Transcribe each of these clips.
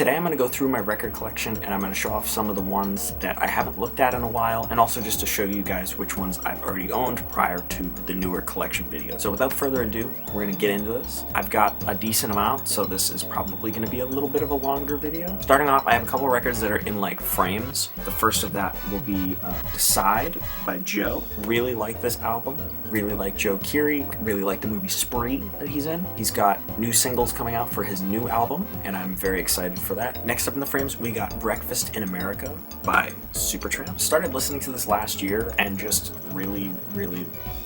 Today I'm going to go through my record collection and I'm going to show off some of the ones that I haven't looked at in a while, and also just to show you guys which ones I've already owned prior to the newer collection video. So without further ado, we're going to get into this. I've got a decent amount, so this is probably going to be a little bit of a longer video. Starting off, I have a couple of records that are in like frames. The first of that will be Decide by Joe. Really like this album. Really like Joe Keery. Really like the movie Spree that he's in. He's got new singles coming out for his new album, and I'm very excited for that. Next up in the frames, we got Breakfast in America by Supertramp. Started listening to this last year and just really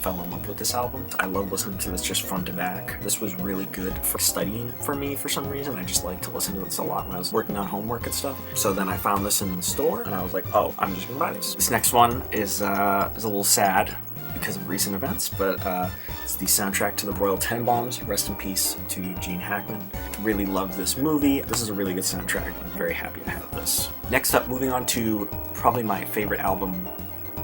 fell in love with this album. I love listening to this just front to back. This was really good for studying for me for some reason. I just like to listen to this a lot when I was working on homework and stuff. So then I found this in the store and I was like, oh, I'm just gonna buy this. This next one is a little sad because of recent events, but it's the soundtrack to the Royal Tenenbaums. Rest in peace to Gene Hackman. Really love this movie. This is a really good soundtrack. I'm very happy to have this. Next up, moving on to probably my favorite album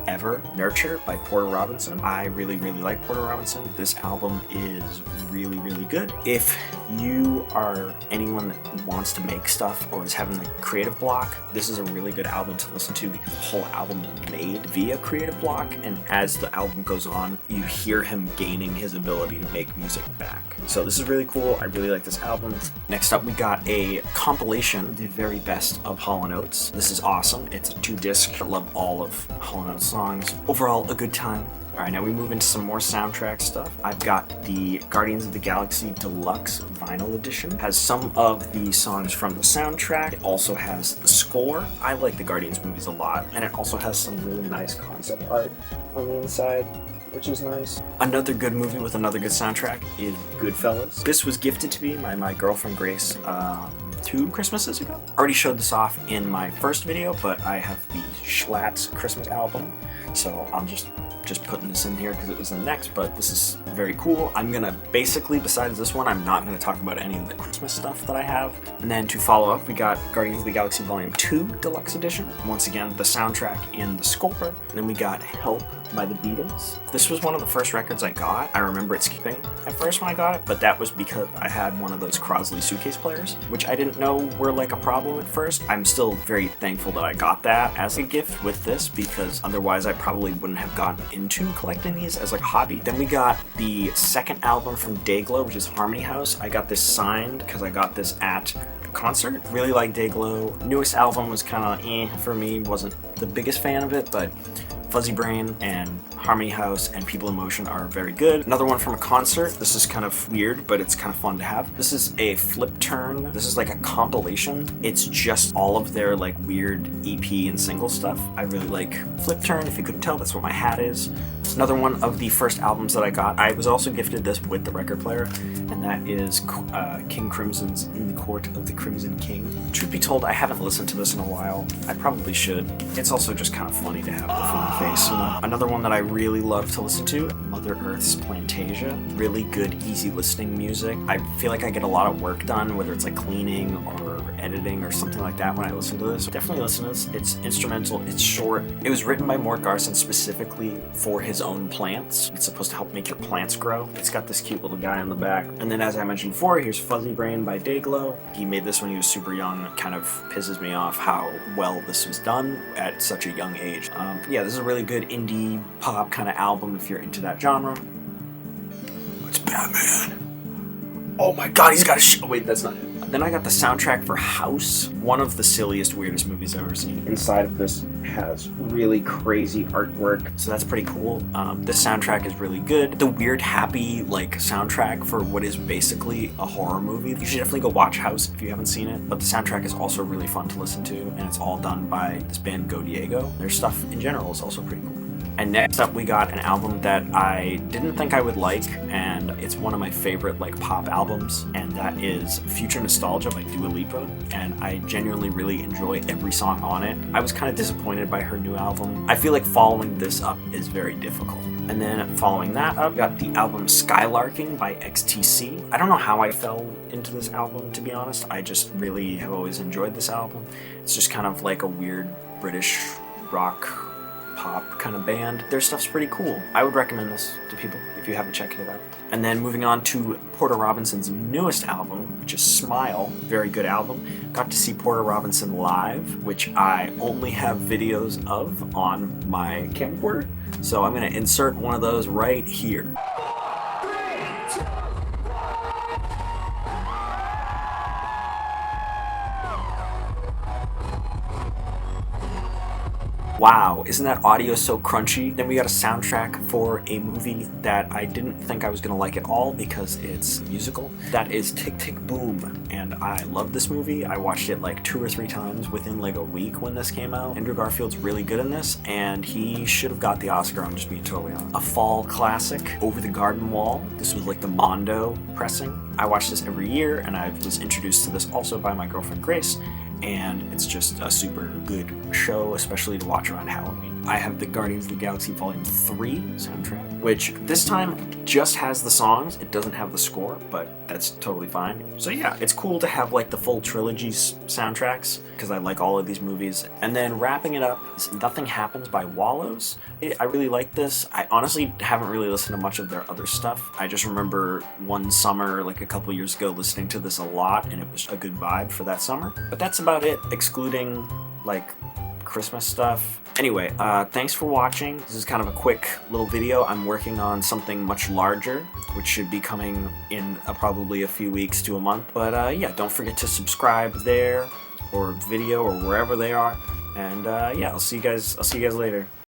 ever, Nurture by Porter Robinson. I really like Porter Robinson. This album is really good. If you are anyone that wants to make stuff or is having a creative block, this is a really good album to listen to because the whole album is made via creative block, and as the album goes on, you hear him gaining his ability to make music back. So this is really cool. I really like this album. Next up, we got a compilation, the very best of Hall Oates. This is awesome. It's a 2-disc. I love all of Hall Oates songs. Overall, a good time. Alright, now we move into some more soundtrack stuff. I've got the Guardians of the Galaxy Deluxe Vinyl Edition. It has some of the songs from the soundtrack. It also has the score. I like the Guardians movies a lot, and it also has some really nice concept art on the inside, which is nice. Another good movie with another good soundtrack is Goodfellas. This was gifted to me by my girlfriend Grace 2 Christmases ago. Already showed this off in my first video, but I have the Schlatt's Christmas album, so I'm just putting this in here because it was the next, but this is very cool. I'm gonna basically, besides this one, I'm not gonna talk about any of the Christmas stuff that I have. And then to follow up, we got Guardians of the Galaxy Volume 2 Deluxe Edition. Once again, the soundtrack and the score. And then we got Help by the Beatles. This was one of the first records I got. I remember it skipping at first when I got it, but that was because I had one of those Crosley suitcase players, which I didn't know were like a problem at first. I'm still very thankful that I got that as a gift with this, because otherwise I probably wouldn't have gotten into collecting these as like a hobby. Then we got the second album from Dayglow, which is Harmony House. I got this signed because I got this at a concert. Really like Dayglow. Newest album was kind of for me. Wasn't the biggest fan of it, but Fuzzy Brain and Harmony House and People in Motion are very good. Another one from a concert. This is kind of weird, but it's kind of fun to have. This is a Flip Turn. This is like a compilation. It's just all of their like weird EP and single stuff. I really like Flip Turn. If you couldn't tell, that's what my hat is. It's another one of the first albums that I got. I was also gifted this with the record player, and that is King Crimson's In the Court of the Crimson King. Truth be told, I haven't listened to this in a while. I probably should. It's also just kind of funny to have the phone face. Another one that I really love to listen to, Mother Earth's Plantasia. Really good, easy listening music. I feel like I get a lot of work done, whether it's like cleaning or editing or something like that when I listen to this. Definitely listen to this. It's instrumental, it's short. It was written by Mort Garson specifically for his own plants. It's supposed to help make your plants grow. It's got this cute little guy on the back. And then as I mentioned before, here's Fuzzy Brain by Dayglow. He made this when he was super young. It kind of pisses me off how well this was done at such a young age. Yeah, this is a really good indie pop kind of album if you're into that genre. It's Batman. Oh my god, he's got a wait, that's not it. Then I got the soundtrack for House, one of the silliest, weirdest movies I've ever seen. Inside of this has really crazy artwork, so that's pretty cool. This soundtrack is really good. The weird, happy, like, soundtrack for what is basically a horror movie. You should definitely go watch House if you haven't seen it, but the soundtrack is also really fun to listen to, and it's all done by this band Go Diego. Their stuff in general is also pretty cool. And next up, we got an album that I didn't think I would like, and it's one of my favorite like pop albums, and that is Future Nostalgia by Dua Lipa, and I genuinely really enjoy every song on it. I was kind of disappointed by her new album. I feel like following this up is very difficult. And then following that up, got the album Skylarking by XTC. I don't know how I fell into this album, to be honest. I just really have always enjoyed this album. It's just kind of like a weird British rock pop kind of band. Their stuff's pretty cool. I would recommend this to people if you haven't checked it out. And then moving on to Porter Robinson's newest album, which is Smile. Very good album. Got to see Porter Robinson live, which I only have videos of on my camcorder. So I'm going to insert one of those right here. Wow, isn't that audio so crunchy? Then we got a soundtrack for a movie that I didn't think I was gonna like at all because it's a musical. That is Tick, Tick, Boom, and I love this movie. I watched it like 2 or 3 times within like a week when this came out. Andrew Garfield's really good in this, and he should have got the Oscar, I'm just being totally honest. A fall classic, Over the Garden Wall. This was like the Mondo pressing. I watch this every year, and I was introduced to this also by my girlfriend Grace, and it's just a super good show, especially to watch around Halloween. I have the Guardians of the Galaxy Volume 3 soundtrack, which this time just has the songs. It doesn't have the score, but that's totally fine. So yeah, it's cool to have like the full trilogy's soundtracks, because I like all of these movies. And then wrapping it up is Nothing Happens by Wallows. I really like this. I honestly haven't really listened to much of their other stuff. I just remember one summer, like a couple years ago, listening to this a lot, and it was a good vibe for that summer. But that's about it, excluding like Christmas stuff. Anyway, thanks for watching. This is kind of a quick little video. I'm working on something much larger, which should be coming in probably a few weeks to a month. But yeah, don't forget to subscribe there, or video, or wherever they are. And yeah, I'll see you guys later.